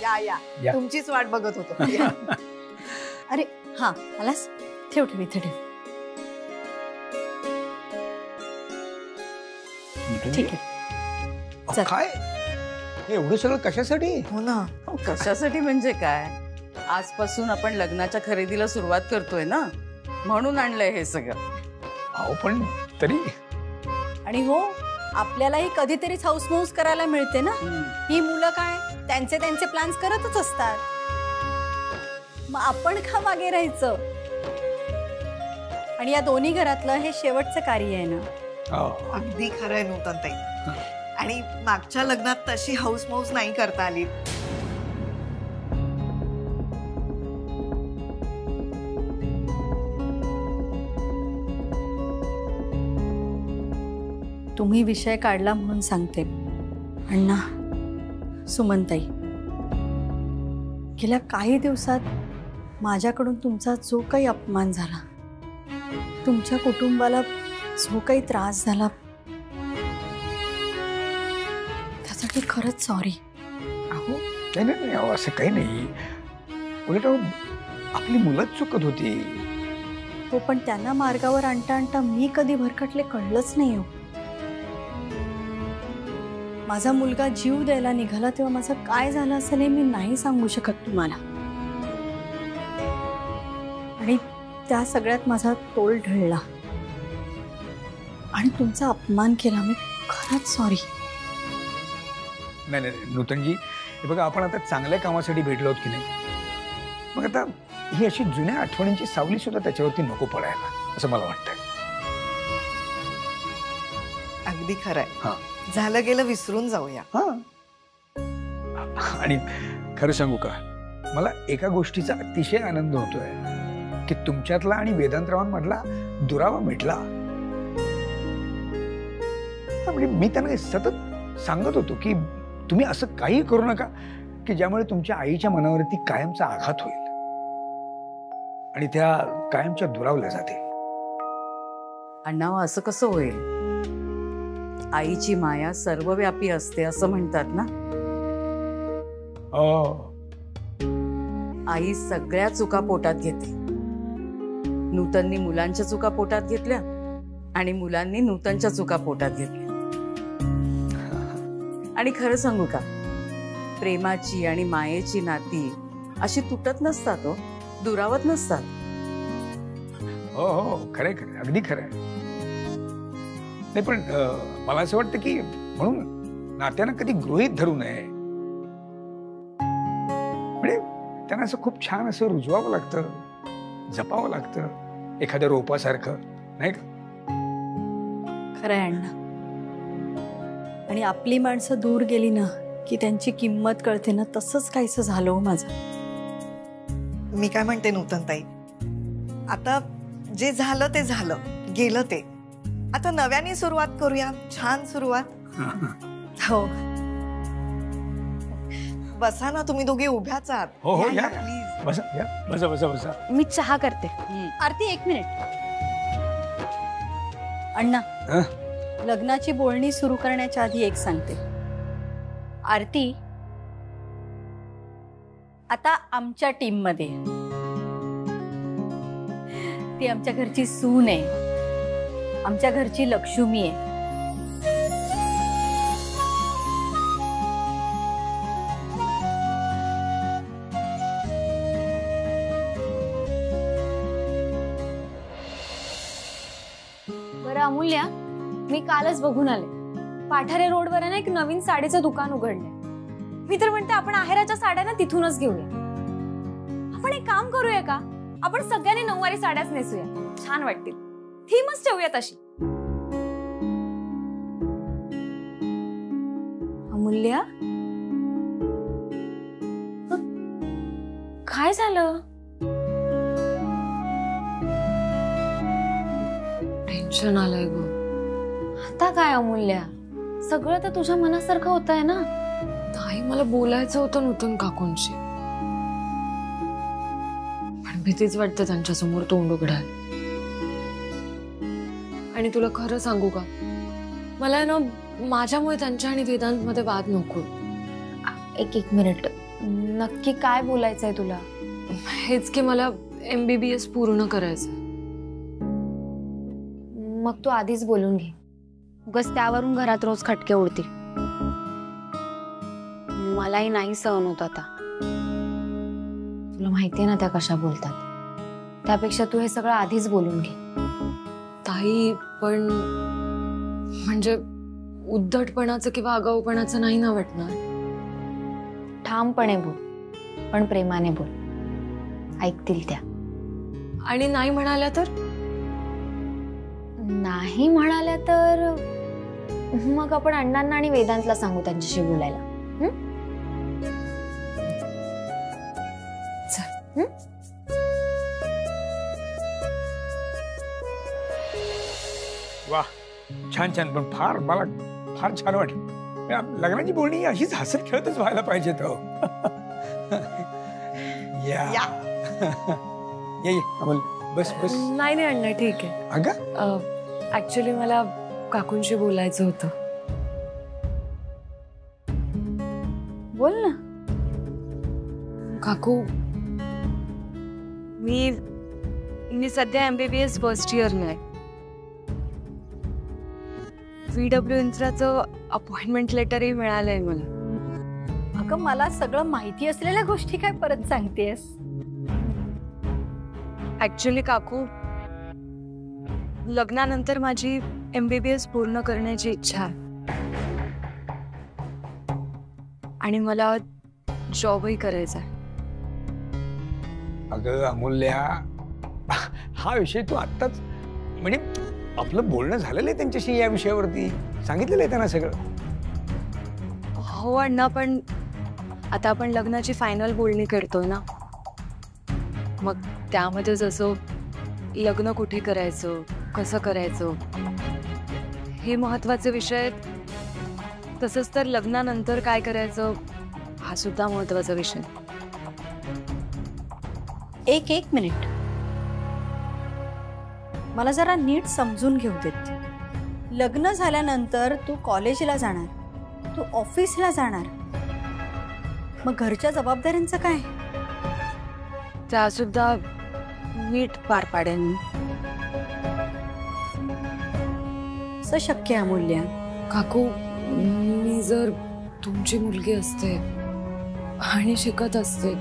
या या या. तुमचीच वाट बघत होतो या. अरे हा आलास, ठेव ठेव इथे ठेव. ठीक आहे. चल. काय हे एवढं सगळं कशासाठी? हो ना. कशासाठी म्हणजे काय, आजपासून आपण लग्नाच्या खरेदीला सुरुवात करतोय ना, म्हणून आणलंय हे सगळं. अहो पण तरी आणि हो, आपल्यालाही कधीतरीच हाऊसमौस करायला मिळते ना. ही मुलं काय त्यांचे त्यांचे प्लॅन्स करतच असतात, मग आपण का मागे राहायचं. आणि या दोन्ही घरातलं हे शेवटचं कार्य आहे ना. अगदी खरंय नूतन ताई. आणि मागच्या लग्नात तशी हाऊस मौस नाही करता आली. तुम्ही विषय काढला म्हणून सांगते अण्णा, सुमनताई, गेल्या काही दिवसात माझ्याकडून तुमचा जो काही अपमान झाला, तुमच्या कुटुंबाला जो काही त्रास झाला, त्यासाठी खरंच सॉरी. अहो नाही नाही अहो असं काही नाही, उलट आपली मुलंच चुकत होती. हो, पण त्यांना मार्गावर आणता आणता मी कधी भरकटले कळलंच नाही हो. माझा मुलगा जीव द्यायला निघाला तेव्हा माझं काय झालं असेल हे मी नाही सांगू शकत तुम्हाला. आणि त्या सगळ्यात माझा तोल ढळला आणि तुमचा अपमान केला. मी खरंच सॉरी. नाही नाही नूतनजी, हे बघा आपण आता चांगल्या कामासाठी भेटलो आहोत की नाही, मग आता ही अशी जुन्या आठवणींची सावली सुद्धा त्याच्यावरती नको पडायला, असं मला वाटतंय. अगदी खरंय. हा, झालं गेलं विसरून जाऊया. हा. आणि खरं सांगू का, मला एका गोष्टीचा अतिशय आनंद होतोय की तुमच्यातला आणि वेदांतरावांमधला दुरावा मिटला. म्हणजे मी त्यांना सतत सांगत होतो की तुम्ही असं काही करू नका की ज्यामुळे तुमच्या आईच्या मनावरती कायमचा आघात होईल आणि त्या कायमच्या दुरावल्या जातील. अण्णा असं कसं होईल, आईची माया सर्वव्यापी असते असं म्हणतात ना. आई सगळ्या चुका पोटात घेते. नूतननी मुलांच्या चुका पोटात घेतल्या आणि मुलांनी नूतनच्या चुका पोटात घेतल्या. आणि खरं सांगू का, प्रेमाची आणि मायेची नाती अशी तुटत नसतात हो, दुरावत नसतात. हो हो खरंय खरंय, अगदी खरंय. नाही पण मला असं वाटतं की म्हणून नात्यांना कधी गृहीत धरू नये. म्हणजे त्यांना असं खूप छान असं रुजवावं लागतं, जपावं लागतं, एखाद्या रोपासारखं, नाही का. खरंय अण्णा. आणि आपली माणसं दूर गेली ना की त्यांची किंमत कळते ना, तसंच काहीसं झालं हो माझं. मी काय म्हणते नूतन ताई, आता जे झालं ते झालं, गेलं ते. आता नव्याने सुरुवात करूया, छान सुरुवात. हो. बसा ना, तुम्ही दोघे उभ्याच आहात. हो हो या, प्लीज बसा या, बसा बसा बसा. मी चहा करते. आरती 1 मिनिट. अण्णा, लग्नाची बोलणी सुरू करण्याच्या आधी एक सांगते. आरती आता आमच्या टीम मध्ये, ती आमच्या घरची सून आहे, आमच्या घरची लक्ष्मी आहे. बरं अमूल्या, मी कालच बघून आले, पाठारे रोडवर ना एक नवीन साडीचं दुकान उघडलंय. मी तर म्हणते आपण आहेराच्या साड्या ना तिथूनच घेऊया. आपण एक काम करूया का, आपण सगळ्यांनी नऊवारी साड्याच नेसूया, छान वाटतील. थीमच ठेवूया तशी. अमूल्या, काय झालं? टेन्शन आलंय ग. आता काय अमूल्या, सगळं तर तुझ्या मनासारखं होतंय ना. ताई, मला बोलायचं होतं नूतन काकूंशी, पण भीतीच वाटते त्यांच्यासमोर तोंड उघडायला. आणि तुला खरं सांगू का, मला ना माझ्यामुळे त्यांच्या आणि वेदांत मध्ये वाद नको. एक मिनिट, नक्की काय बोलायचंय तुला? हेच की मला MBBS पूर्ण करायचं. मग तू आधीच बोलून घे, उगाच त्यावरून घरात रोज खटके उडतील. मलाही नाही सहन होत आता. तुला माहितीये ना त्या कशा बोलतात. त्यापेक्षा तू हे सगळं आधीच बोलून घे. ताई पण म्हणजे उद्धटपणाचं किंवा आगाऊपणाचं नाही ना वाटणार. ठामपणे बोल, पण प्रेमाने बोल. ऐकतील त्या. आणि नाही म्हणाल्या तर? नाही म्हणाल्या तर मग आपण अण्णांना आणि वेदांतला सांगू त्यांच्याशी बोलायला. चल. वा, छान छान. पण मला फार छान वाटलं. लग्नाची बोलणी अशीच हसत खेळतच व्हायला पाहिजे. तो या ये अमोल, बस बस. नाही अण्णा, ठीक आहे. अगं ऍक्च्युली मला काकूंशी बोलायचं होतं. बोल ना. काकू, मी सध्या MBBS फर्स्ट इयरला आहे. VW इंफ्राचं अपॉइंटमेंट लेटरही मिळालंय मला. अगं मला सगळं माहिती असलेल्या गोष्टी काय परत सांगतेस? ऍक्च्युली काकू, लग्नानंतर माझी MBBS पूर्ण करण्याची इच्छा आहे आणि मला जॉबही करायचा आहे. अगं अमूल्या, हा विषय तू आत्ताच म्हणजे आपलं बोलणं झालेलं आहे त्यांच्याशी या विषयावरती. सांगितलेलं आहे त्यांना सगळं. हो अण्णा, पण आता आपण लग्नाची फायनल बोलणी करतोय ना. मग त्यामध्ये जसं लग्न कुठे करायचं, कसं करायचं हे महत्वाचे विषय आहेत, तसंच तर लग्नानंतर काय करायचं हा सुद्धा महत्वाचा विषय. एक मिनिट, मला जरा नीट समजून घेऊ देत. लग्न झाल्यानंतर तू कॉलेजला जाणार, तू ऑफिसला जाणार, मग घरच्या जबाबदाऱ्यांचं काय? त्या सुद्धा नीट पार पाडेन. असं शक्य आहे अमूल्य? काकू, मी जर तुमची मुलगी असते आणि शिकत असते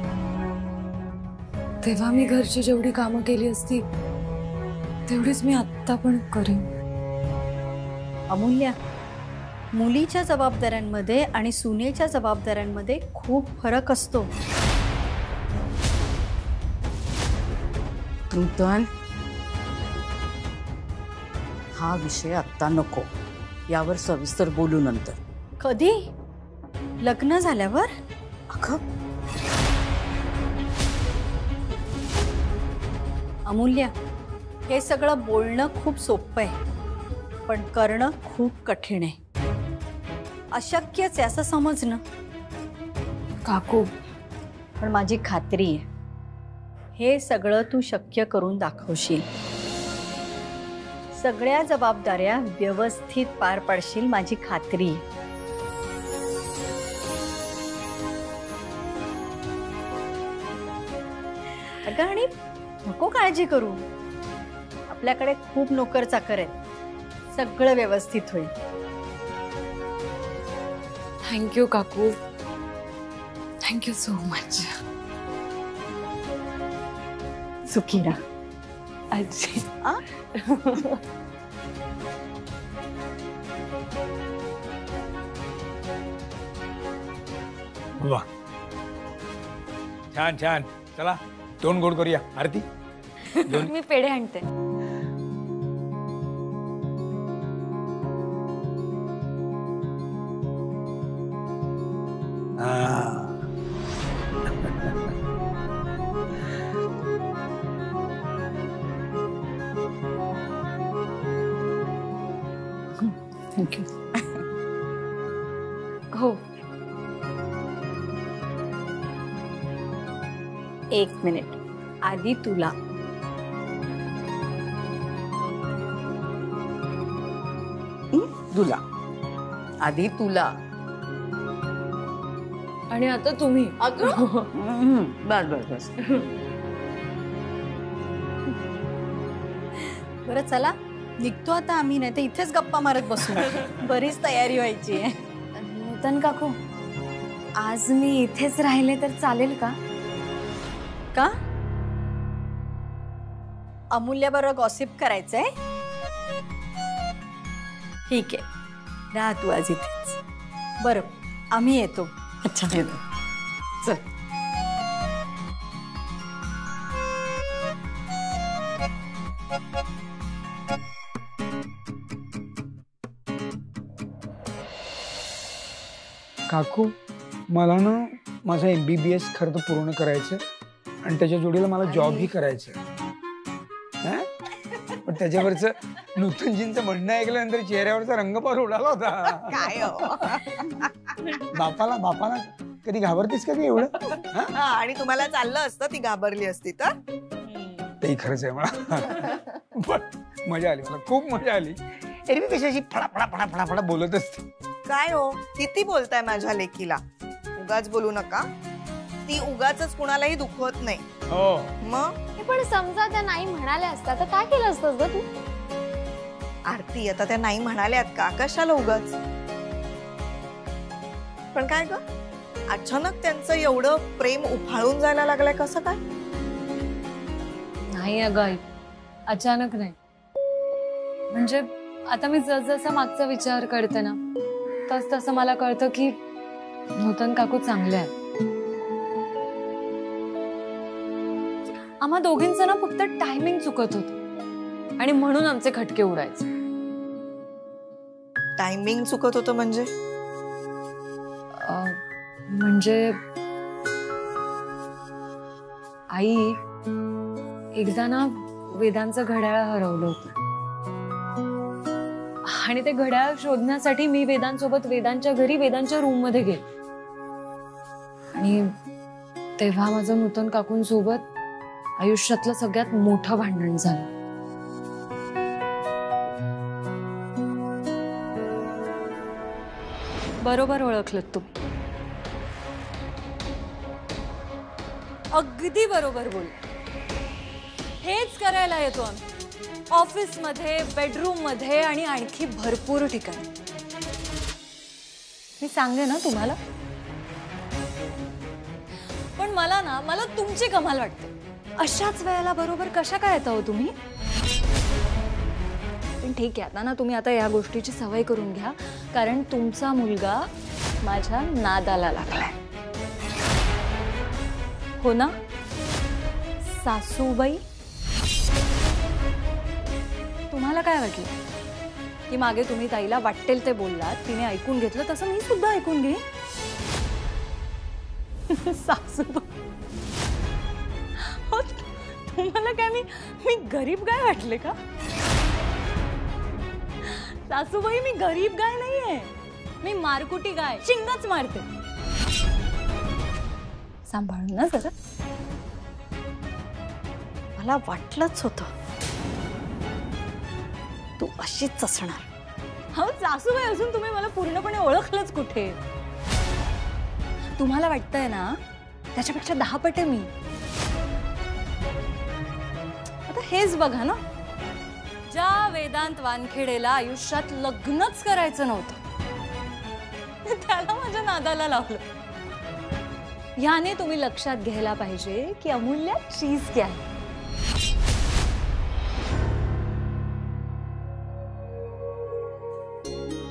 तेव्हा मी घरची जेवढी कामं केली असती तेवढीच मी आत्ता पण करेन. अमूल्य, मुलीच्या जबाबदाऱ्यांमध्ये आणि सुनेच्या जबाबदाऱ्यांमध्ये खूप फरक असतो. नूतन, हा विषय आत्ता नको. यावर सविस्तर बोलू नंतर. कधी? लग्न झाल्यावर? अगं अमूल्य, हे सगळं बोलणं खूप सोपं आहे, पण करणं खूप कठीण आहे. अशक्यच आहे असं समजणं. काकू, पण माझी खात्री आहे हे सगळं तू शक्य करून दाखवशील. सगळ्या जबाबदाऱ्या व्यवस्थित पार पाडशील, माझी खात्री आहे. अगं, आणि नको काळजी करू, आपल्याकडे खूप नोकर चाकर आहेत, सगळं व्यवस्थित होईल. थँक्यू काकू, थँक्यू सो मच. सुखी राहा. आजी. वा, छान छान. चला दोन गोड करूया. आरती दोन. मी पेढे आणते. थँक्यू. हो. एक मिनिट, आधी तुला. तुला आधी तुला. आणि आता तुम्ही. बस बस बस. बरं चला निघतो आता आम्ही, नाही तर इथेच गप्पा मारत बसू. बरीच तयारी व्हायची आहे. नूतन काकू, आज मी इथेच राहिले तर चालेल का? का अमूल्य बरोबर गॉसिप करायचंय? ठीक आहे, राहा तू आज इथेच. बरं आम्ही येतो. अच्छा येतो. चल. काकू मला ना माझं MBBS खरं तर पूर्ण करायचं आणि त्याच्या जोडीला मला जॉबही करायचं. पण त्याच्यावरचं नूतनजींचं म्हणणं ऐकल्यानंतर चेहऱ्यावरचा रंग पार उडाला होता. काय हो? बापाला कधी घाबरतेस कधी एवढं? हा, आणि तुम्हाला चाललं असतं ती घाबरली असती तर. तेही खरंच आहे मला. पण मजा आली, मला खूप मजा आली. एरवी कशाची फडाफडा फडाफडा फडा बोलत असते. काय हो किती बोलताय माझ्या लेकीला? उगाच बोलू नका. ती उगाच कुणालाही दुखवत नाही. हो मग पण समजा त्या नाही म्हणाल्या असता तर काय केलं असतंस ग तू? आरती आता त्या नाही म्हणाल्यात का? कशाला उगाच? पण काय ग अचानक त्यांचं एवढं प्रेम उफाळून जायला लागलंय कसं काय? नाही अगं आई, अचानक नाही. म्हणजे आता मी जसजसा मागचा विचार करते ना तस तसं मला कळतं की नूतन काकू चांगले आहेत. आम्हा दोघींचं ना फक्त टायमिंग चुकत होत आणि म्हणून आमचे खटके उडायचे. टायमिंग चुकत होतं म्हणजे? म्हणजे आई, एकदा ना वेदांचं घड्याळ हरवलं होतं आणि ते घड्याळ शोधण्यासाठी मी वेदांसोबत वेदांच्या घरी वेदांच्या रूम मध्ये गेले आणि तेव्हा माझं नूतन काकूंसोबत आयुष्यातलं सगळ्यात मोठं भांडण झालं. बरोबर ओळखलं तू, अगदी बरोबर बोल. हेच करायला येतो आम्ही ऑफिस मध्ये, बेडरूम मध्ये आणि आणखी भरपूर ठिकाणी. मी सांगे ना तुम्हाला, पण मला तुमची कमाल वाटते. अशाच वेळेला बरोबर कशा काय येता हो तुम्ही? पण ठीक आहे, आता ना तुम्ही आता या गोष्टीची सवय करून घ्या, कारण तुमचा मुलगा माझ्या नादाला लागलाय. हो ना सासूबाई? तुम्हाला काय वाटलं की मागे तुम्ही ताईला वाटेल ते बोललात, तिने ऐकून घेतलं, तसं मी सुद्धा ऐकून घेईन? सासूबाई हो, तुम्हाला काय मी गरीब गाय वाटले का? सासूबाई मी गरीब गाय नाहीये, मी मारकुटी गाय, शिंगच मारते. सांभाळून ना जरा. मला वाटलंच होतं तू अशीच असणार. हो सासूबाई, अजून तुम्ही मला पूर्णपणे ओळखलंच कुठे? तुम्हाला वाटतंय ना त्याच्यापेक्षा 10 पट मी. आता हेच बघा ना, ज्या वेदांत वानखेडेला आयुष्यात लग्नच करायचं नव्हतं त्याला माझ्या नादाला लावलं. याने तुम्ही लक्षात घ्यायला पाहिजे की अमूल्य चीज क्या है.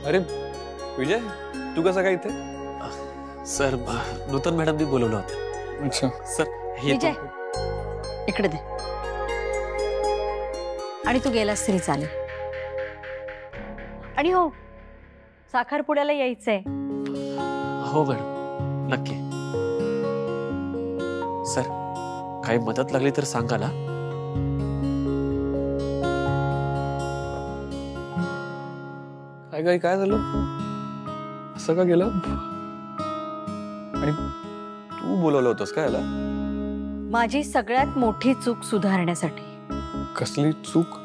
अरे विजय, तू कसा काय इथे? सर नूतन मॅडमनी बोलवलं होतं. अच्छा सर हे विजय इकडे दे. आणि तू गेलास तरी चालेल. आणि हो, साखरपुड्याला यायचंय. हो मॅडम, नक्की. सर काही मदत लागली तर सांगा ना. काय काय काय झालं? असं का गेलं? आणि तू बोलवलं होतंस का याला? माझी सगळ्यात मोठी चूक सुधारण्यासाठी. कसली चूक?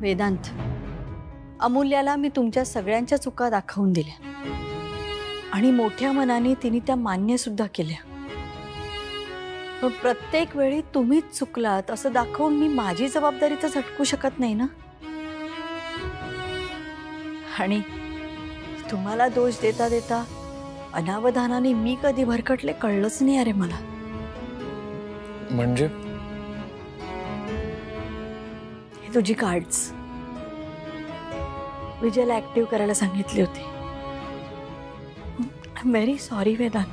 वेदांत, अमूल्याला मी तुमच्या सगळ्यांच्या चुका दाखवून दिल्या आणि मोठ्या मनाने तिने त्या मान्य सुद्धा केल्या. पण प्रत्येक वेळी तुम्हीच चुकलात असं दाखवून मी माझी जबाबदारी तर झटकू शकत नाही ना. आणि तुम्हाला दोष देता देता अनावधानाने मी कधी भरकटले कळलंच नाही अरे मला. म्हणजे हे तुझी कार्ड्स विजयला ऍक्टिव्ह करायला सांगितली होती. I am very sorry Vedant.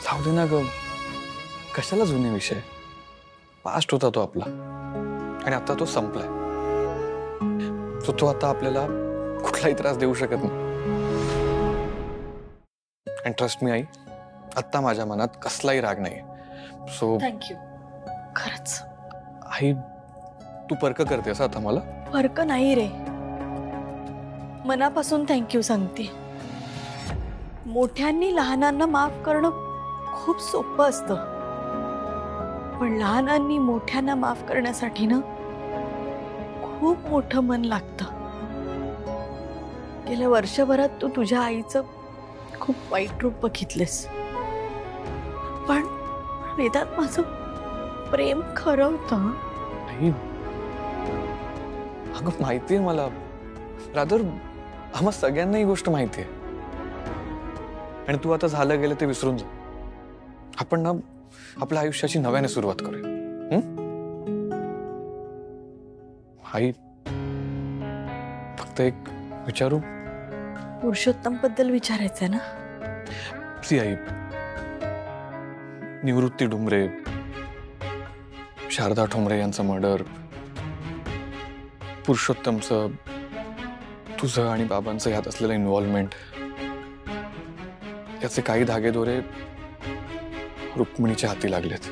जाऊ दे ना ग, कशाला जुने विषय. पास्ट होता तो आपला आणि आता तो संपलाय. तो आता आपल्याला कुठलाही त्रास देऊ शकत नाही. आणि ट्रस्ट मी आई, आता माझ्या मनात कसलाही राग नाही. So thank you. खरंच आई, तू पर्क करतेस आता मला. फरक नाही रे, मनापासून थँक्यू सांगते. मोठ्यांनी लहानांना माफ करणं खूप सोपं असतं, पण लहानांनी मोठ्यांना माफ करण्यासाठी ना खूप मोठं मन लागतं. गेल्या वर्षभरात तू तुझ्या आईचं खूप वाईट रूप बघितलेस, पण वेदात माझं प्रेम खरं होतं. आई, अगं माहितीये मला, रादर आम्हा सगळ्यांना ही गोष्ट माहितीये. आणि तू आता झालं गेलं ते विसरून जा. आपण ना आपल्या आयुष्याची नव्याने सुरुवात करूया. आई, फक्त एक विचारू? पुरुषोत्तम बद्दल विचारायचंय ना? सी आई, निवृत्ती डुमरे, शारदा ठोंबरे यांचं मर्डर, पुरुषोत्तमचं, तुझं आणि बाबांचं यात असलेलं इन्व्हॉल्वमेंट, याचे काही धागेदोरे रुक्मिणीच्या हाती लागलेत.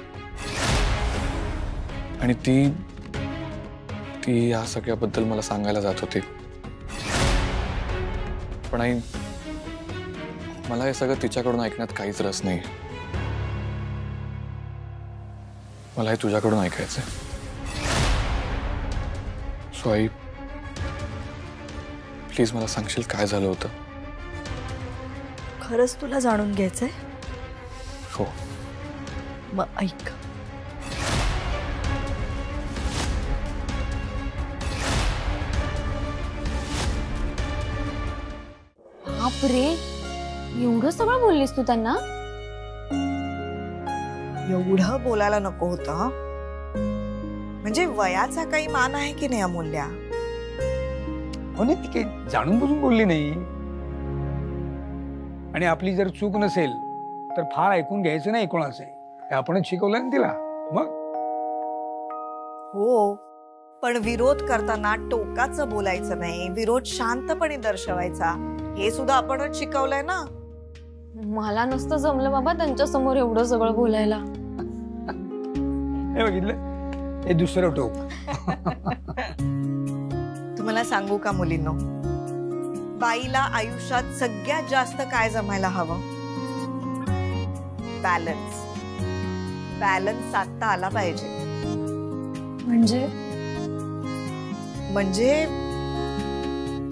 आणि ती या सगळ्याबद्दल मला सांगायला जात होती. पण आई, मला हे सगळं तिच्याकडून ऐकण्यात काहीच रस नाही. मला हे तुझ्याकडून ऐकायचंय. सो आई, प्लीज मला सांगशील काय झालं होतं? खरंच तुला जाणून घ्यायचंय? हो. मग ऐक. बापरे, एवढं सगळं बोललीस तू त्यांना? एवढं बोलायला नको होतं. म्हणजे वयाचा काही मान आहे की नाही अमूल्या? हो नाही, ती काही जाणून बुजून बोलली नाही. आणि आपली जर चूक नसेल तर फार ऐकून घ्यायचं नाही कोणाचं. हे आपणच शिकवलं ना तिला. मग हो, पण विरोध करताना टोकाचं बोलायचं नाही, विरोध शांतपणे दर्शवायचा, हे सुद्धा आपणच शिकवलंय ना. मला नसतं जमलं बाबा त्यांच्या समोर एवढं सगळं बोलायला. हे बघितलं, हे दुसरं टोक. तुम्हाला सांगू का मुलींनो, बाईला आयुष्यात सगळ्यात जास्त काय जमायला हवं? बॅलन्स. बॅलन्स साधता आला पाहिजे. म्हणजे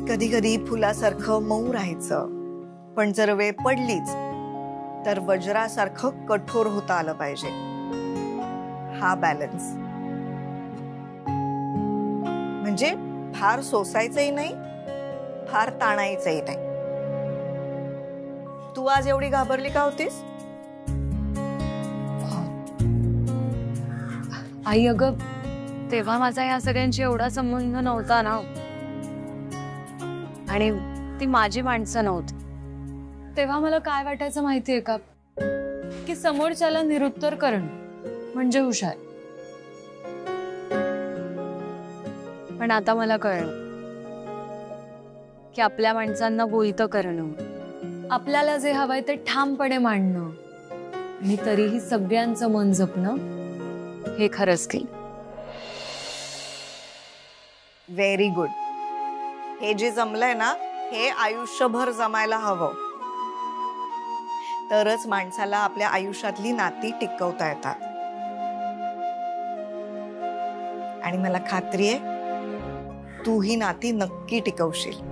कधी कधी फुलासारखं मऊ राहायचं, पण जर वेळ पडलीच तर वज्रासारखं कठोर होता आलं पाहिजे. हा बॅलन्स. म्हणजे फार सोसायचंही नाही, फार ताणायचंही नाही. तू आज एवढी घाबरली का होतीस? आई, अगं तेव्हा माझा या सगळ्यांशी एवढा संबंध नव्हता ना, आणि ती माझी माणसं नव्हती. तेव्हा मला काय वाटायचं माहितीये का, की समोरच्याला निरुत्तर करणं म्हणजे हुशार. पण आता मला कळलं की आपल्या माणसांना बोलतं करणं, आपल्याला जे हवंय ते ठामपणे मांडणं आणि तरीही सगळ्यांचं मन जपणं, हे खरंच की. Very good. हे जे जमलंय ना, हे आयुष्यभर जमायला हवं. तरच माणसाला आपल्या आयुष्यातली नाती टिकवता येतात. आणि मला खात्री आहे तू ही नाती नक्की टिकवशील.